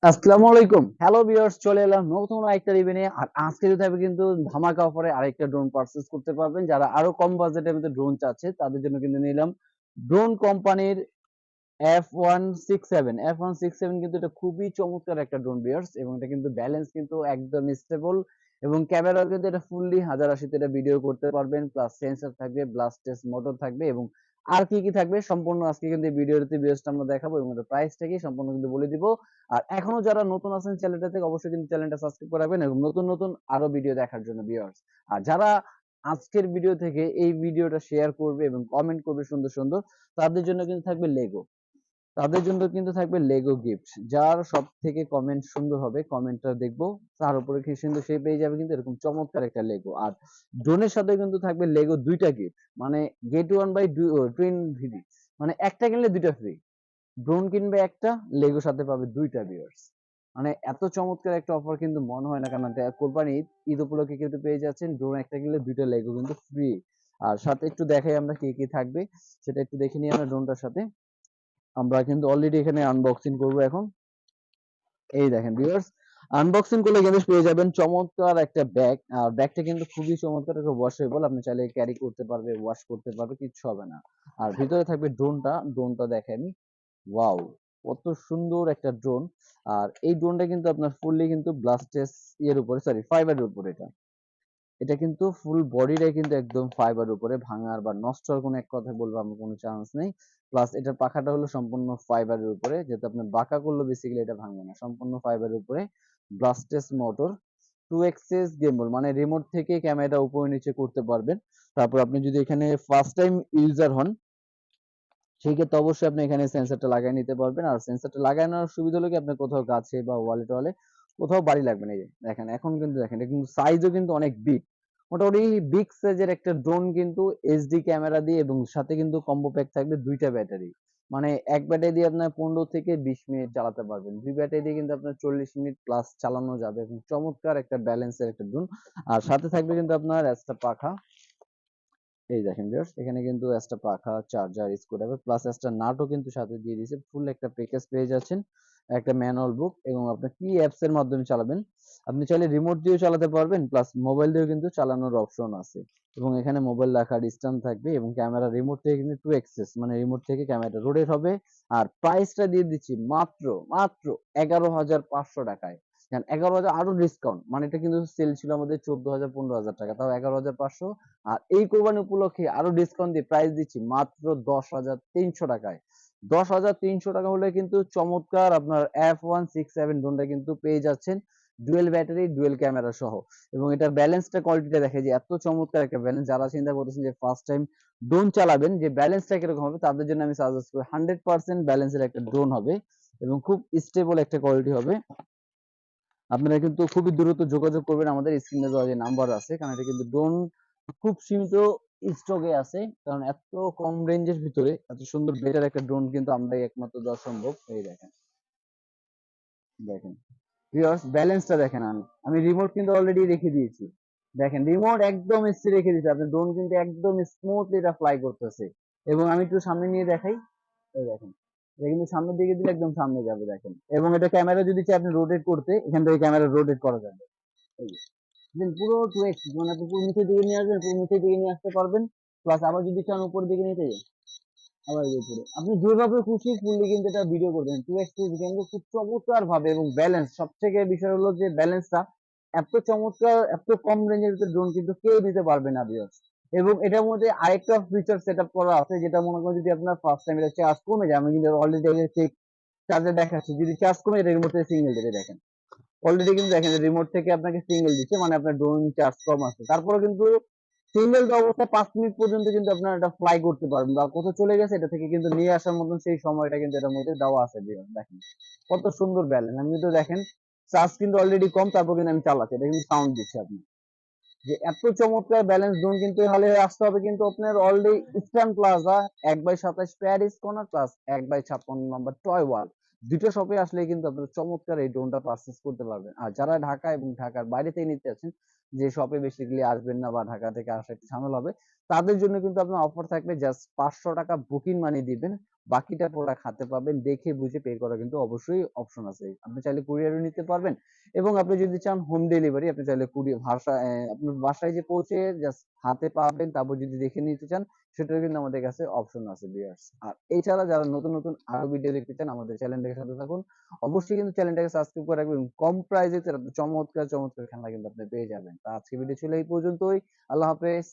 আসসালামু আলাইকুম। Hello viewers, চলে এলাম নতুন আরেকটা রিভিউ নিয়ে। আর আজকে যদি থাকবে কিন্তু ধামাকা অফারে আরেকটা ড্রোন পারচেজ করতে পারবেন। যারা আরো কম বাজেটের মধ্যে ড্রোন চাচ্ছে তাদের জন্য কিন্তু নিলাম ড্রোন কোম্পানির F167 F167 কিন্তু এটা খুবই চমৎকার একটা ড্রোন ভিউয়ার্স, এবং এটা কিন্তু ব্যালেন্স কিন্তু একদম স্টেবল, এবং ক্যামেরা কিন্তু এটা ফুললি 1080 তে এটা ভিডিও করতে পারবেন। প্লাস সেন্সর থাকবে, ব্লাস্টেস মোটর থাকবে, এবং আর কি কি থাকবে সম্পূর্ণ আজকে কিন্তু এই ভিডিওতে ভিউয়ার্সটা আমরা দেখাবো, এবং এর প্রাইসটা কি সম্পূর্ণ কিন্তু বলে দিব। আর এখনো যারা নতুন আছেন চ্যানেলটা থেকে অবশ্যই কিন্তু চ্যানেলটা সাবস্ক্রাইব করে রাখবেন এবং নতুন নতুন আরো ভিডিও দেখার জন্য ভিউয়ার্স। আর যারা আজকের ভিডিও থেকে এই ভিডিওটা শেয়ার করবে এবং কমেন্ট করবে সুন্দর সুন্দর, তাদের জন্য কিন্তু থাকবে লেগো। তাদের জন্য কিন্তু থাকবে লেগো গিফট। যার সব থেকে কমেন্ট সুন্দর হবে, কমেন্টটা দেখবো, তার উপরে কি সুন্দর সে পেয়ে যাবে কিন্তু এরকম চমৎকার একটা লেগো। আর ড্রোনের সাথে কিন্তু থাকবে লেগো দুইটা গিফট, মানে গেট ওয়ান বাই টুইন ভিডি, মানে একটা কিনলে দুইটা ফ্রি। ড্রোন কিনবে একটা, লেগো সাথে পাবে দুইটা ভিউয়ার্স। মানে এত চমৎকার একটা অফার কিন্তু মনে হয় না, কারণ কোরবানি ঈদ ঈদ উপলক্ষে কিন্তু পেয়ে যাচ্ছেন ড্রোন একটা কিনলে দুইটা লেগো কিন্তু ফ্রি। আর সাথে একটু দেখাই আমরা কি কি থাকবে, সেটা একটু দেখে নিই আমরা ড্রোনটার সাথে। আমরা কিন্তু অলরেডি এখানে আনবক্সিং করব এখন। এই দেখেন ভিউয়ার্স, আনবক্সিং করলে কিন্তু পেয়ে যাবেন চমৎকার একটা ব্যাগ। আর ব্যাগটা কিন্তু খুবই চমৎকার, একটা ওয়াশেবল, আপনি চাইলে ক্যারি করতে পারবে, ওয়াশ করতে পারবে, কিচ্ছু হবে না। আর ভিতরে থাকবে ড্রোনটা দেখেন, ওয়াও, কত সুন্দর একটা ড্রোন। আর এই ড্রোনটা কিন্তু আপনার ফুললি কিন্তু ব্লাস্টেস ইয়ের উপরে, সরি ফাইবারের উপরে। এটা এটা কিন্তু ফুল বডিটাই কিন্তু একদম ফাইবার উপরে, ভাঙার বা নষ্ট হওয়ার কোনো এক কথা বলবো আমার কোনো চান্স নেই। প্লাস এটার পাখাটা হলো সম্পূর্ণ ফাইবারের উপরে, যেহেতু আপনি বাঁকা করলে বেসিক্যালি এটা ভাঙবে না, সম্পূর্ণ ফাইবারের উপরে। ব্লাস্টেস মোটর, টু এক্সেস গেমবল, মানে রিমোট থেকে ক্যামেরাটা উপরে নিচে করতে পারবেন। তারপর আপনি যদি এখানে ফার্স্ট টাইম ইউজার হন, সেক্ষেত্রে অবশ্যই আপনি এখানে সেন্সরটা লাগিয়ে নিতে পারবেন। আর সেন্সরটা লাগানোর সুবিধা হলো কি, আপনি কোথাও গাছে বা ওয়ালে টোয়ালে কোথাও বাড়ি লাগবে না। এই যে দেখেন, এখন কিন্তু দেখেন এটা কিন্তু সাইজও কিন্তু অনেক বিগ, মোটামুটি বিগ সাইজের একটা ড্রোন কিন্তু এইচডি ক্যামেরা দিয়ে, এবং সাথে কিন্তু কম্বো প্যাক থাকবে দুইটা ব্যাটারি। মানে এক ব্যাটারি দিয়ে আপনার 15 থেকে 20 মিনিট চালাতে পারবেন, দুই ব্যাটারি দিয়ে কিন্তু আপনার 40 মিনিট প্লাস চালানো যাবে, এবং চমৎকার একটা ব্যালেন্সের একটা ড্রোন। আর সাথে থাকবে কিন্তু আপনার একটা পাখা। এই দেখেন ভিউয়ার্স, এখানে কিন্তু একটা পাখা, চার্জার, স্ক্রুড্রাইভার প্লাস একটা নাটও কিন্তু সাথে দিয়ে দিয়েছে। ফুল একটা প্যাকেজ পেয়ে যাচ্ছেন, একটা ম্যানুয়াল বুক, এবং আপনি কি অ্যাপস এর মাধ্যমে চালাবেন, আপনি চাইলে রিমোট দিয়েও চালাতে পারবেন, প্লাস মোবাইল দিয়েও কিন্তু চালানোর অপশন আছে। এবং এখানে মোবাইল রাখার স্ট্যান্ড থাকবে, এবং ক্যামেরা রিমোট থেকে কিন্তু টু এক্সেস, মানে রিমোট থেকে ক্যামেরাটা রোটেট হবে। আর প্রাইসটা দিয়ে দিচ্ছি মাত্র মাত্র 11,500 টাকায়। 11,000 আরো ডিসকাউন্ট, মানে এটা কিন্তু সেল ছিল আমাদের 14,000 15,000 টাকা, তাও 11,500। আর এই কোরবানি উপলক্ষে আরো ডিসকাউন্ট দিয়ে প্রাইস দিচ্ছি মাত্র 10,300 টাকায়। 10,300 টাকা হলে কিন্তু চমৎকার আপনার F167 ড্রোনটা কিন্তু পেয়ে যাচ্ছেন, ডুয়েল ব্যাটারি, ডুয়েল ক্যামেরা সহ। এবং এটার ব্যালেন্সটা, কোয়ালিটিটা দেখে যে এত চমৎকার একটা ব্যালেন্স, যারা চিন্তা করতেছেন যে ফার্স্ট টাইম ড্রোন চালাবেন যে ব্যালেন্সটা কিরকম হবে, তাদের জন্য আমি সাজেস্ট করি 100% ব্যালেন্সের একটা ড্রোন হবে, এবং খুব স্টেবল একটা কোয়ালিটি হবে। আপনারা কিন্তু খুবই দ্রুত যোগাযোগ করবেন, আমাদের স্ক্রিনে দেওয়া যে নাম্বার আছে, কারণ এটা কিন্তু ড্রোন খুব সীমিত স্টকে আছে। কারণ এত কম রেঞ্জের ভিতরে এত সুন্দর বেটার একটা ড্রোন কিন্তু আমরাই একমাত্র দেওয়া সম্ভব। এই দেখেন, দেখেন ভিউয়ার্স, ব্যালেন্সটা দেখেন। আমি রিমোট কিন্তু অলরেডি রেখে দিয়েছি, দেখেন রিমোট একদম স্থির রেখে দিয়েছি, আপনার ড্রোন কিন্তু একদম স্মুথলি এটা ফ্লাই করতেছে। এবং আমি একটু সামনে নিয়ে দেখাই, এই দেখেন, এটা কিন্তু সামনের দিকে দিলে একদম সামনে যাবে দেখেন। এবং এটা ক্যামেরা যদি চাই আপনি রোটেট করতে, এখান থেকে ক্যামেরা রোটেট করা যাবে। এই যে, দেন পুরো 2x, মানে আপনি পুরো নিচের দিকে নিয়ে আসবেন, পুরো নিচের দিকে নিয়ে আসতে পারবেন। প্লাস আবার যদি চান উপরের দিকে নিতে, আবার এই যে উপরে, আপনি যেভাবে খুশি ফুললি কিন্তু এটা ভিডিও করবেন। 2x কিন্তু খুব চমৎকার ভাবে, এবং ব্যালেন্স, সবথেকে বিষয় হলো যে ব্যালেন্সটা এত চমৎকার, এত কম রেঞ্জের ভিতরে ড্রোন কিন্তু কেউ দিতে পারবে না ভিউয়ার্স। এবং এটার মধ্যে আরেকটা ফিচার সেটআপ করা আছে, যেটা মনে করেন যদি আপনার ফার্স্ট টাইম এটা চার্জ কমে যায়, আমি কিন্তু অলরেডি চেক চার্জে দেখাচ্ছি, যদি চার্জ কমে যায় এর মধ্যে সিঙ্গেল দেবে দেখেন। অলরেডি কিন্তু দেখেন রিমোট থেকে আপনাকে সিঙ্গেল দিচ্ছে, মানে আপনার ড্রোন চার্জ কম আছে, তারপরে কিন্তু সিঙ্গেল অবস্থায় 5 মিনিট পর্যন্ত কিন্তু আপনার এটা ফ্লাই করতে পারবেন, বা কোথাও চলে গেছে এটা থেকে কিন্তু নিয়ে আসার মতন সেই সময়টা কিন্তু এটার মধ্যে দেওয়া আছে। দেখেন কত সুন্দর ব্যালেন্স, আমি কিন্তু দেখেন চার্জ কিন্তু অলরেডি কম, তারপর কিন্তু আমি চালাচ্ছি, এটা কিন্তু সাউন্ড দিচ্ছে আপনি, যে এত চমৎকার ব্যালেন্স ড্রোন কিন্তু হলে আসতে হবে কিন্তু আপনার already eastern plaza 1/27 Paris corner plus 1/56 নম্বর টয় ওয়াল, দুটো শপে আসলে কিন্তু আপনার চমৎকার এই ড্রোনটা পারচেস করতে পারবেন। আর যারা ঢাকা এবং ঢাকার বাইরে থেকে নিতে আছেন, যে শপে বেসিক্যালি আসবেন না বা ঢাকা থেকে আসা একটু ঝামেলা হবে, তাদের জন্য কিন্তু আপনার অফার থাকবে, জাস্ট 500 টাকা বুকিং মানি দিবেন, বাকিটা প্রোডাক্ট হাতে পাবেন। দেখে বুঝে পে করার কিন্তু অবশ্যই অপশন আছে। আপনি চাইলে কুরিয়ারও নিতে পারবেন এবং আপনি যদি চান হোম ডেলিভারি আপনি চাইলে আপনার বাসায় যে পৌঁছে জাস্ট হাতে পাবেন, তারপর যদি দেখে নিতে চান সেটারও কিন্তু আমাদের কাছে অপশন আছে ভিউয়ার্স। আর এছাড়া যারা নতুন আরো ভিডিও দেখতে চান আমাদের চ্যানেলটাকে সাথে থাকুন। অবশ্যই কিন্তু চ্যানেলটাকে সাবস্ক্রাইব করে রাখবেন। কম প্রাইসে চমৎকার খেলনা কিন্তু আপনি পেয়ে যাবেন। তো আজকের ভিডিও ছিল এই পর্যন্তই। আল্লাহ হাফেজ।